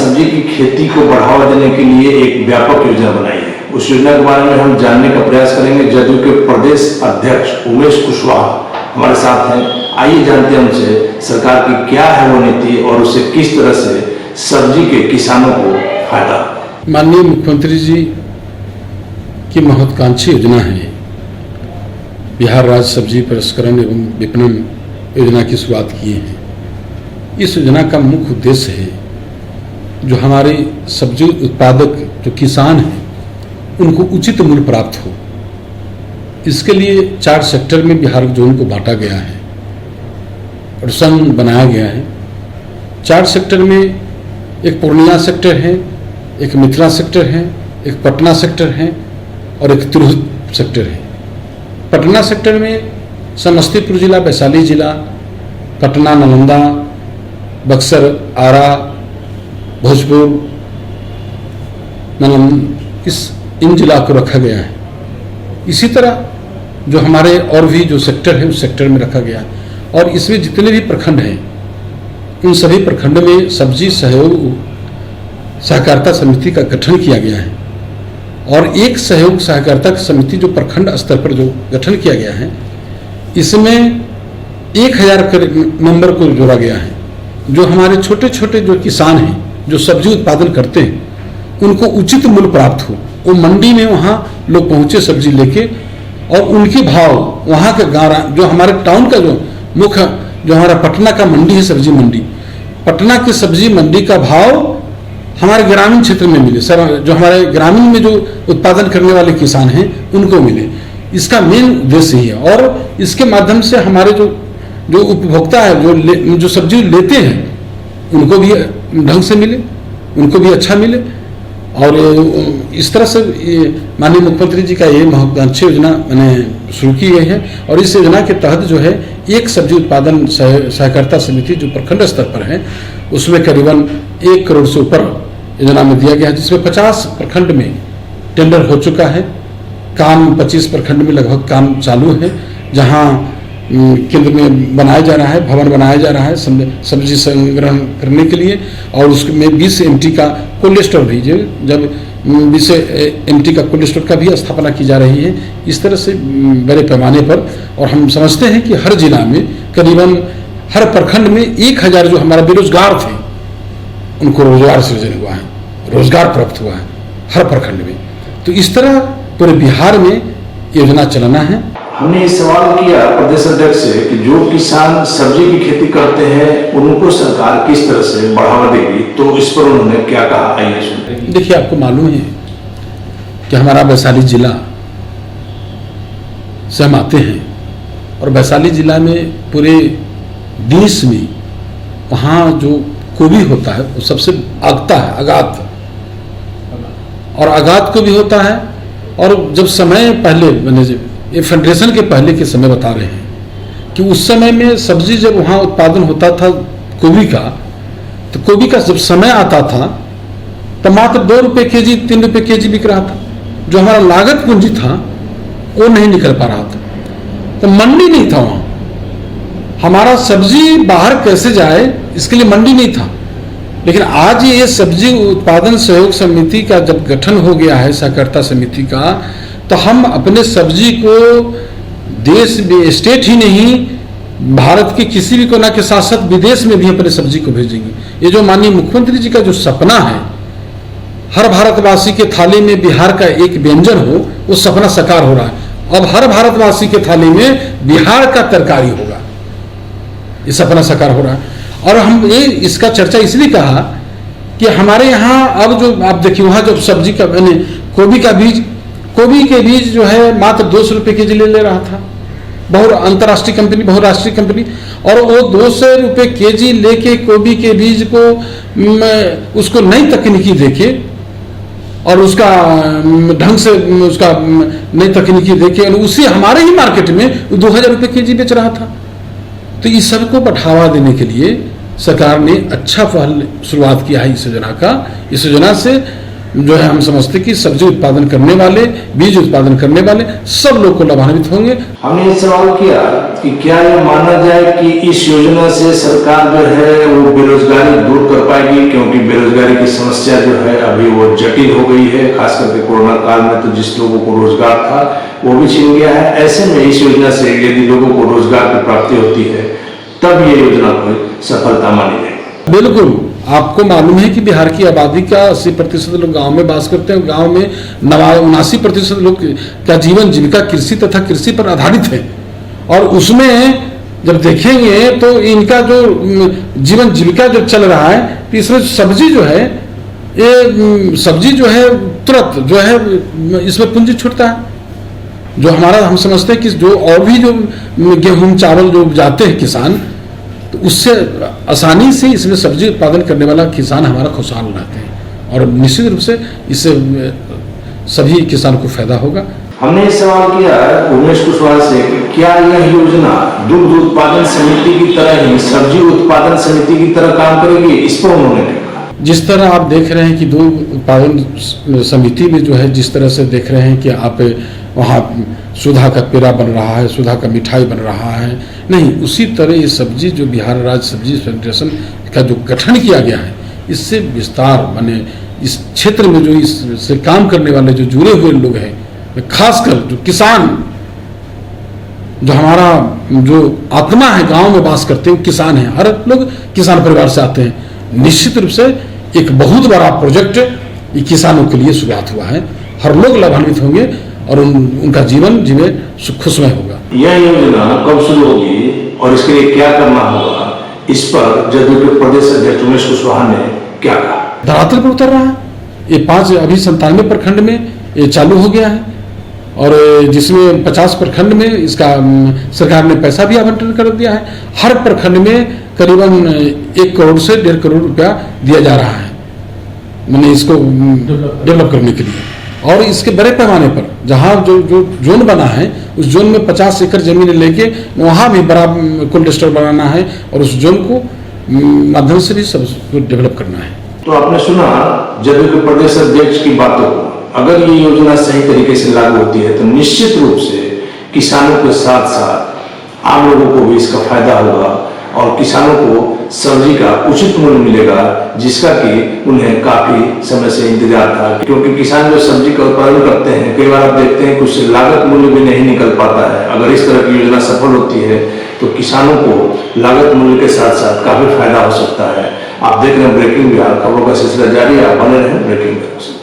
सब्जी की खेती को बढ़ावा देने के लिए एक व्यापक योजना बनाई है। उस योजना के बारे में हम जानने का प्रयास करेंगे। जदयू के प्रदेश अध्यक्ष उमेश कुशवाहा हमारे साथ हैं। आइए जानते हैं उनसे सरकार की क्या है वो नीति और उससे किस तरह से सब्जी के किसानों को फायदा। माननीय मुख्यमंत्री जी की महत्वाकांक्षी योजना है बिहार राज्य सब्जी प्रसंस्करण एवं विपणन योजना की शुरुआत किए हैं। इस योजना का मुख्य उद्देश्य है जो हमारे सब्जी उत्पादक जो किसान हैं उनको उचित मूल्य प्राप्त हो। इसके लिए 4 सेक्टर में बिहार जोन को बांटा गया है और संघ बनाया गया है। 4 सेक्टर में एक पूर्णिया सेक्टर है, एक मिथिला सेक्टर है, एक पटना सेक्टर है और एक तिरहुत सेक्टर है। पटना सेक्टर में समस्तीपुर जिला, वैशाली जिला, पटना, नालंदा, बक्सर, आरा, भोजपुर, इन जिला को रखा गया है। इसी तरह जो हमारे और भी जो सेक्टर है उस सेक्टर में रखा गया है और इसमें जितने भी प्रखंड हैं उन सभी प्रखंड में सब्जी सहयोग सहकारिता समिति का गठन किया गया है और एक सहयोग सहकारिता समिति जो प्रखंड स्तर पर जो गठन किया गया है इसमें 1000 मेंबर को जोड़ा गया है। जो हमारे छोटे छोटे जो किसान हैं जो सब्जी उत्पादन करते हैं उनको उचित मूल्य प्राप्त हो। वो मंडी में वहाँ लोग पहुँचे सब्जी लेके और उनके भाव वहाँ के गाँव जो हमारे टाउन का जो मुख्य जो हमारा पटना का मंडी है सब्जी मंडी, पटना की सब्जी मंडी का भाव हमारे ग्रामीण क्षेत्र में मिले। सर जो हमारे ग्रामीण में जो उत्पादन करने वाले किसान हैं उनको मिले। इसका मेन उद्देश्य ही है और इसके माध्यम से हमारे जो उपभोक्ता है जो सब्जी लेते हैं उनको भी ढंग से मिले, उनको भी अच्छा मिले। और इस तरह से माननीय मुख्यमंत्री जी का ये महत्वाकांक्षी योजना मैंने शुरू की गई है और इस योजना के तहत जो है एक सब्जी उत्पादन सहकारिता समिति जो प्रखंड स्तर पर है उसमें करीबन 1 करोड़ से ऊपर योजना में दिया गया है, जिसमें 50 प्रखंड में टेंडर हो चुका है। काम 25 प्रखंड में लगभग काम चालू है, जहां केंद्र में बनाया जा रहा है, भवन बनाया जा रहा है सब्जी संग्रहण करने के लिए और उसमें 20 MT का कोल्ड स्टोर भी जब 20 MT का कोल्ड स्टोर का भी स्थापना की जा रही है। इस तरह से बड़े पैमाने पर और हम समझते हैं कि हर जिला में करीबन हर प्रखंड में 1000 जो हमारा बेरोजगार थे उनको रोजगार सृजन हुआ है, रोजगार प्राप्त हुआ है हर प्रखंड में। तो इस तरह पूरे बिहार में योजना चलाना है। हमने ये सवाल किया प्रदेश अध्यक्ष से कि जो किसान सब्जी की खेती करते हैं उनको सरकार किस तरह से बढ़ावा देगी, तो इस पर उन्होंने क्या कहा, आइए सुनते हैं। देखिए, आपको मालूम है कि हमारा वैशाली जिला से हम आते हैं और वैशाली जिला में पूरे देश में वहाँ जो गोभी होता है वो सबसे आगता है, आगात और आगात को भी होता है। और जब समय पहले मैंने ये फेडरेशन के पहले के समय बता रहे हैं कि उस समय में सब्जी जब वहाँ उत्पादन होता था गोभी का, तो गोभी का जब समय आता था तो मात्र 2 रुपये केजी 3 रुपये केजी बिक रहा था। जो हमारा लागत पूंजी था वो नहीं निकल पा रहा था, तो मंडी नहीं था वहाँ। हमारा सब्जी बाहर कैसे जाए इसके लिए मंडी नहीं था। लेकिन आज ये सब्जी उत्पादन सहयोग समिति का जब गठन हो गया है सहकारिता समिति का, तो हम अपने सब्जी को देश में स्टेट ही नहीं भारत के किसी भी कोना के साथ साथ विदेश में भी अपने सब्जी को भेजेंगे। ये जो माननीय मुख्यमंत्री जी का जो सपना है हर भारतवासी के थाली में बिहार का एक व्यंजन हो, वो सपना साकार हो रहा है। अब हर भारतवासी के थाली में बिहार का तरकारी होगा, ये सपना साकार हो रहा है। और हम ये इसका चर्चा इसलिए कहा कि हमारे यहाँ अब जो आप देखिए वहाँ जब सब्जी का मैंने गोभी के बीज जो है मात्र 200 रुपये केजी ले रहा था अंतर्राष्ट्रीय कंपनी, बहुराष्ट्रीय कंपनी, और वो 200 रुपये केजी लेके गोभी के बीज को उसको नई तकनीकी देके और उसका ढंग से उसका नई तकनीकी देके उसी हमारे ही मार्केट में 2000 रुपये केजी बेच रहा था। तो इस सबको बढ़ावा देने के लिए सरकार ने अच्छा पहल शुरुआत किया है इस योजना का। इस योजना से जो है हम समझते कि सब्जी उत्पादन करने वाले, बीज उत्पादन करने वाले सब लोग को लाभान्वित होंगे। हमने ये सवाल किया कि क्या ये माना जाए कि इस योजना से सरकार जो है वो बेरोजगारी दूर कर पाएगी, क्योंकि बेरोजगारी की समस्या जो है अभी वो जटिल हो गई है। खास करके कोरोना काल में तो जिस लोगों को रोजगार था वो भी छिन गया है। ऐसे में इस योजना से यदि लोगों को रोजगार की प्राप्ति होती है तब ये योजना को सफलता मानी जाएगी। बिल्कुल, आपको मालूम है कि बिहार की आबादी का 80% लोग गांव में बास करते हैं। गांव में 79% लोग का जीवन जीविका कृषि तथा कृषि पर आधारित है। और उसमें जब देखेंगे तो इनका जो जीवन जीविका जो चल रहा है, तो इसमें सब्जी जो है, ये सब्जी जो है तुरंत जो है इसमें पूंजी छूटता है। जो हमारा हम समझते हैं कि जो और भी जो गेहूं चावल जो उपजाते हैं किसान, तो उससे आसानी से इसमें सब्जी उत्पादन करने वाला किसान हमारा खुशहाल रहते हैं और निश्चित रूप से इससे सभी किसान को फायदा होगा। हमने ये सवाल किया उमेश कुशवाहा से कि क्या यह योजना दुग्ध उत्पादन समिति की तरह ही सब्जी उत्पादन समिति की तरह काम करेगी? इस पर उन्होंने कहा, जिस तरह आप देख रहे हैं कि दुग्ध उत्पादन समिति में जो है जिस तरह से देख रहे हैं कि आप वहाँ सुधा का पेड़ा बन रहा है, सुधा का मिठाई बन रहा है, नहीं उसी तरह ये सब्जी जो बिहार राज्य सब्जी फेडरेशन का जो गठन किया गया है, इससे विस्तार माने इस क्षेत्र में जो इससे काम करने वाले जो जुड़े हुए लोग हैं, खासकर जो किसान, जो हमारा जो आत्मा है गांव में वास करते हैं किसान हैं, हर लोग किसान परिवार से आते हैं। निश्चित रूप से एक बहुत बड़ा प्रोजेक्ट ये किसानों के लिए शुरुआत हुआ है। हर लोग लाभान्वित होंगे और उनका जीवन जीवन खुशमय होगा। यह योजना कब शुरू होगी और इसके लिए क्या करना होगा, इस पर जदयू के प्रदेश अध्यक्ष उमेश कुशवाहा ने क्या कहा? धरातल पर उतर रहा है। ये 5 अभी 97 प्रखंड में ये चालू हो गया है और जिसमें 50 प्रखंड में इसका सरकार ने पैसा भी आवंटन कर दिया है। हर प्रखंड में करीबन 1 करोड़ से 1.5 करोड़ रुपया दिया जा रहा है, मैंने इसको डेवलप करने के लिए। और इसके बड़े पैमाने पर जहाँ जो जोन बना है उस जोन में 50 एकड़ जमीन लेके वहाँ भी बड़ा कोल्ड स्टोर बनाना है और उस जोन को माध्यम से भी सब डेवलप करना है। तो आपने सुना जदयू के प्रदेश अध्यक्ष की बातों को। अगर ये योजना सही तरीके से लागू होती है तो निश्चित रूप से किसानों के साथ साथ आम लोगों को भी इसका फायदा होगा और किसानों को सब्जी का उचित मूल्य मिलेगा, जिसका कि उन्हें काफी समय से इंतजार था। क्योंकि किसान जो सब्जी का उत्पादन करते हैं, कई बार आप देखते हैं कुछ लागत मूल्य भी नहीं निकल पाता है। अगर इस तरह की योजना सफल होती है तो किसानों को लागत मूल्य के साथ साथ काफी फायदा हो सकता है। आप देख रहे हैं ब्रेकिंग बिहार, खबरों का सिलसिला जारी है, आप बने रहें ब्रेकिंग बिहार।